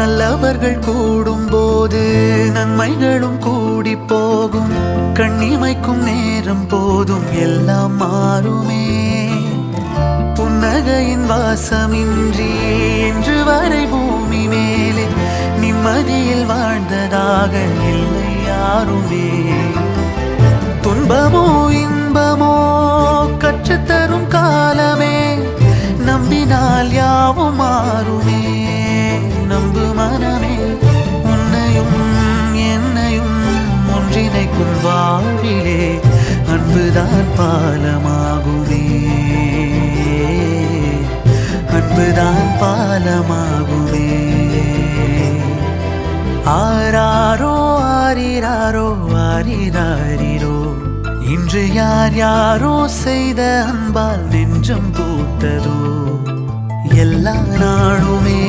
நல்லவர்கள் கூடும்போது நன்மைகளும் கூடி போகும். கண்ணிமைக்கும் நேரம் போதும் எல்லாம் மாறுமே. புன்னகையின் வாசமின்றி இன்று வரை பூமி மேலே நிம்மதியில் வாழ்ந்ததாக இல்லை யாருமே. துன்பமோ இன்பமோ கற்றுத்தரும் காலமே, நம்பினால் யாவும் மாறுமே. நம்பு மனமே, உன்னையும் என்னையும் ஒன்றிணைக்கும் வாழ்விலே அன்புதான் பாலமாகுமே. அன்புதான் பாலமாகுமே. ஆராரோ ஆரிராரோ ஆரிராரிரோ, இன்று யார் யாரோ செய்த அன்பால் நெஞ்சம் பூத்ததோ. எல்லா நாளுமே